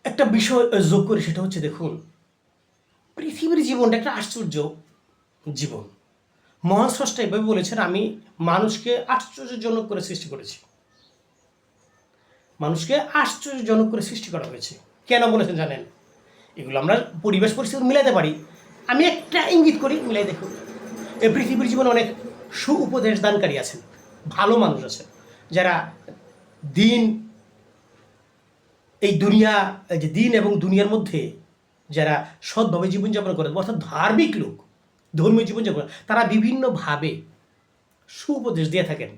একটা বিষয় যোগ করি, সেটা হচ্ছে দেখুন, পৃথিবীর জীবনটা একটা আশ্চর্য জীবন। মহান স্রষ্টা এভাবে বলেছেন, আমি মানুষকে আশ্চর্যজনক করে সৃষ্টি করেছি। মানুষকে আশ্চর্যজনক করে সৃষ্টি করা হয়েছে। কেন বলেছেন জানেন? এগুলো আমরা পরিবেশ পরিস্থিতি মিলাতে পারি। আমি একটা ইঙ্গিত করি, মিলাই দেখুন। এই পৃথিবীর জীবনে অনেক উপদেশ দানকারী আছেন, ভালো মানুষ আছেন, যারা দিন এই দুনিয়া, এই যে দিন এবং দুনিয়ার মধ্যে যারা সৎভাবে জীবনযাপন করে, অর্থাৎ ধার্মিক লোক, ধর্মীয় জীবনযাপন, তারা বিভিন্নভাবে সুউপদেশ দিয়ে থাকেন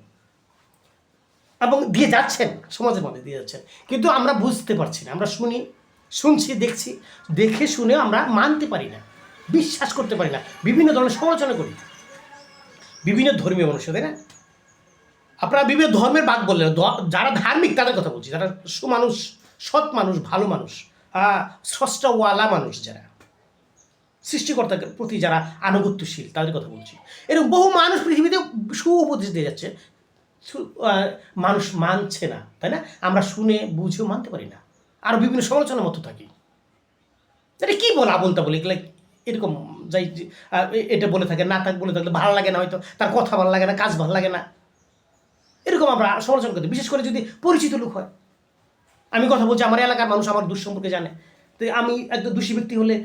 এবং দিয়ে যাচ্ছেন, সমাজের মধ্যে দিয়ে যাচ্ছেন। কিন্তু আমরা বুঝতে পারছি না, আমরা শুনছি, দেখছি, দেখে শুনে আমরা মানতে পারি না, বিশ্বাস করতে পারি না, বিভিন্ন ধরনের সমালোচনা করি বিভিন্ন ধর্মীয় মানুষের, তাই না? আপনারা বিভিন্ন ধর্মের বাদ বললেন, যারা ধার্মিক তাদের কথা বলছি, যারা সুমানুষ, সৎ মানুষ, ভালো মানুষ, স্রষ্টাওয়ালা মানুষ, যারা সৃষ্টিকর্তার প্রতি যারা আনুগত্যশীল, তাদের কথা বলছি। এরকম বহু মানুষ পৃথিবীতে উপদেশ দিয়ে যাচ্ছে, মানুষ মানছে না, তাই না? আমরা শুনে বুঝেও মানতে পারি না, আরও বিভিন্ন সমালোচনার মতো থাকি। এটা কী বলা বলতে বলি, এরকম যাই এটা বলে থাকে, না থাক বলে থাকলে ভালো লাগে না, হয়তো তার কথা ভালো লাগে না, কাজ ভালো লাগে না, এরকম আমরা সমালোচনা করতে, বিশেষ করে যদি পরিচিত লোক হয়। আমি কথা বলছি, আমার এলাকার মানুষ আমার দোষ সম্পর্কে জানে, তো আমি একজন দোষী ব্যক্তি হলে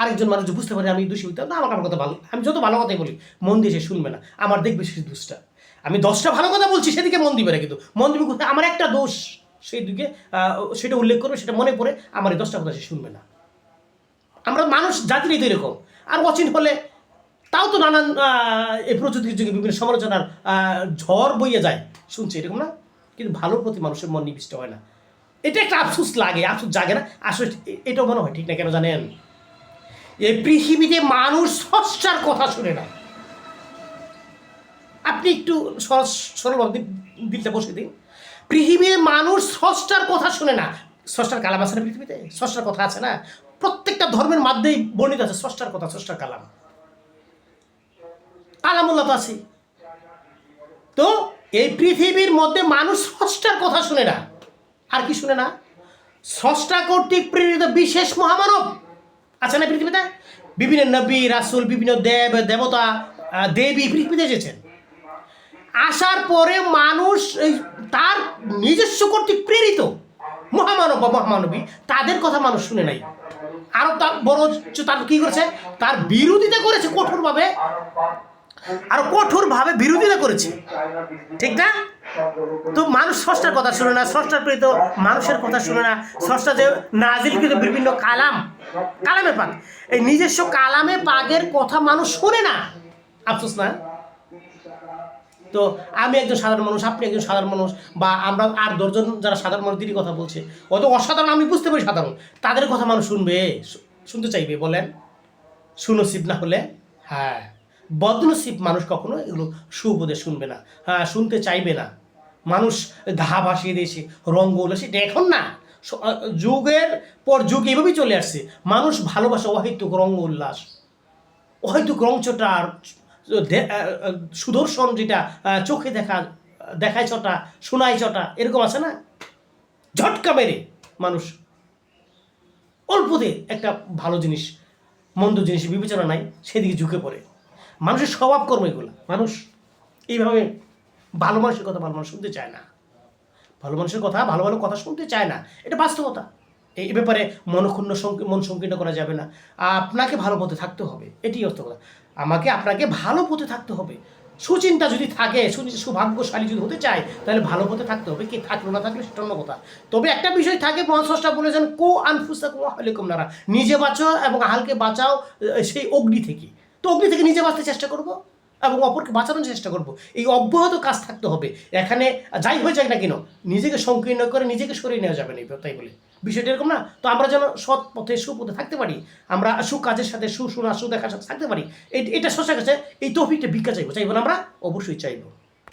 আরেকজন মানুষ বুঝতে পারে আমি দোষী ব্যক্তি, না আমার কথা ভালো, আমি যত ভালো কথাই বলি মন দিয়ে সে শুনবে না, আমার দেখবে সে দোষটা। আমি 10টা ভালো কথা বলছি, সেদিকে মন দিবে না, কিন্তু মন দিবে কোথায় আমার একটা দোষ, সেই দিকে সেটা উল্লেখ করবে, সেটা মনে পড়ে আমার এই 10টা কথা সে শুনবে না। আমরা মানুষ জাতিরই তো এরকম। আর অচিন হলে তাও তো নানান এই প্রযুক্তির যুগে বিভিন্ন সমালোচনার ঝড় বইয়ে যায়, শুনছে, এরকম না? কিন্তু ভালোর প্রতি মানুষের মন নিবিষ্ট হয় না। এটা একটা আফসোস লাগে, আফসোস জাগে না আসলে। এটাও মনে হয় ঠিক না, কেন জানেন? এই পৃথিবীতে মানুষ স্রষ্টার কথা শুনে না। আপনি একটু সরলভাবে দিলটা বসে দিন। পৃথিবীর মানুষ স্রষ্টার কথা শুনে না। স্রষ্টার কালাম আছে না পৃথিবীতে? স্রষ্টার কথা আছে না? প্রত্যেকটা ধর্মের মাধ্যমেই বর্ণিত আছে স্রষ্টার কথা, স্রষ্টার কালাম, কালামুল্লাহ তো আছে। তো এই পৃথিবীর মধ্যে মানুষ স্রষ্টার কথা শুনে না। আর কি শুনে না? স্রষ্টা কর্তৃক প্রেরিত বিশেষ মহামানব আছে না পৃথিবীতে? বিভিন্ন নবী, রাসূল, বিভিন্ন দেবতা, দেবী পৃথিবীতে এসেছেন। আসার পরে মানুষ তার নিজস্ব কর্তৃক প্রেরিত মহামানব বা মহামানবী, তাদের কথা মানুষ শুনে নাই। আরো তার বড় তার কি করেছে? তার বিরোধিতা করেছে কঠোরভাবে, আরো কঠোরভাবে বিরোধিতা করেছে, ঠিক না? তো মানুষ স্রষ্টার কথা শুনে না, স্রষ্টার প্রেরিত মানুষের কথা শুনে না। স্রষ্টা যে নাজিলকৃত বিভিন্ন কালামে পাক, এই নিজস্ব কালামে পাকের কথা মানুষ শোনে না। আফসোস না? তো আমি একজন সাধারণ মানুষ, আপনি একজন সাধারণ মানুষ, বা আমরা আর 10জন যারা সাধারণ মানুষ দিদি কথা বলছে, অত অসাধারণ আমি বুঝতে পারি সাধারণ, তাদের কথা মানুষ শুনবে, শুনতে চাইবে? বলেন, সুনসিব না হলে? হ্যাঁ, বদনসিব মানুষ কখনো এগুলো সুউপদেশ শুনবে না, হ্যাঁ, শুনতে চাইবে না। মানুষ ঘা ভাসিয়ে দিয়েছে, রঙ্গ উল্লাস, এটা এখন না, যুগের পর যুগ এভাবেই চলে আসছে। মানুষ ভালোবাসা অহেতুক রঙ্গ উল্লাস, অহেতুক রংচটা, সুদর্শন যেটা চোখে দেখায় চটা, শোনায় চটা, এরকম আছে না? ঝটকা মেরে মানুষ অল্পতে একটা ভালো জিনিস, মন্দ জিনিস বিবেচনা নাই, সেদিকে ঝুঁকে পড়ে। মানুষের স্বভাব কর্ম এগুলো। মানুষ এইভাবে ভালো মানুষের কথা ভালো মানুষ শুনতে চায় না, ভালো মানুষের কথা ভালো ভালো কথা শুনতে চায় না, এটা বাস্তবতা। এই ব্যাপারে মন সংকীর্ণ করা যাবে না। আপনাকে ভালো পথে থাকতে হবে, এটি অর্থ কথা। আপনাকে ভালো পথে থাকতে হবে। সুচিন্তা যদি থাকে, সুভাগ্যশালী যদি হতে চায়, তাহলে ভালো পথে থাকতে হবে। কে থাকলো না থাকলে সেটা অন্য কথা। তবে একটা বিষয় থাকে, মহান স্রষ্টা বলেছেন, আনফুসাকুম ওয়া আহলিকুম নারা, নিজে বাঁচাও এবং আহলকে বাঁচাও সেই অগ্নি থেকে। তো অগ্নি থেকে নিজে বাঁচতে চেষ্টা করবো এবং অপরকে বাঁচানোর চেষ্টা করব। এই অব্যাহত কাজ থাকতে হবে। এখানে যাই হয়ে যাক না কেন, নিজেকে সংকীর্ণ করে নিজেকে সরিয়ে নেওয়া যাবে না, তাই বলে বিষয়টা এরকম না। তো আমরা যেন সৎ পথে সুপথে থাকতে পারি, আমরা সুকাজের সাথে সুদেখার সাথে থাকতে পারি, এটা স্রষ্টার কাছে এই তৌফিকটা ভিক্ষা চাইবো না? আমরা অবশ্যই চাইবো।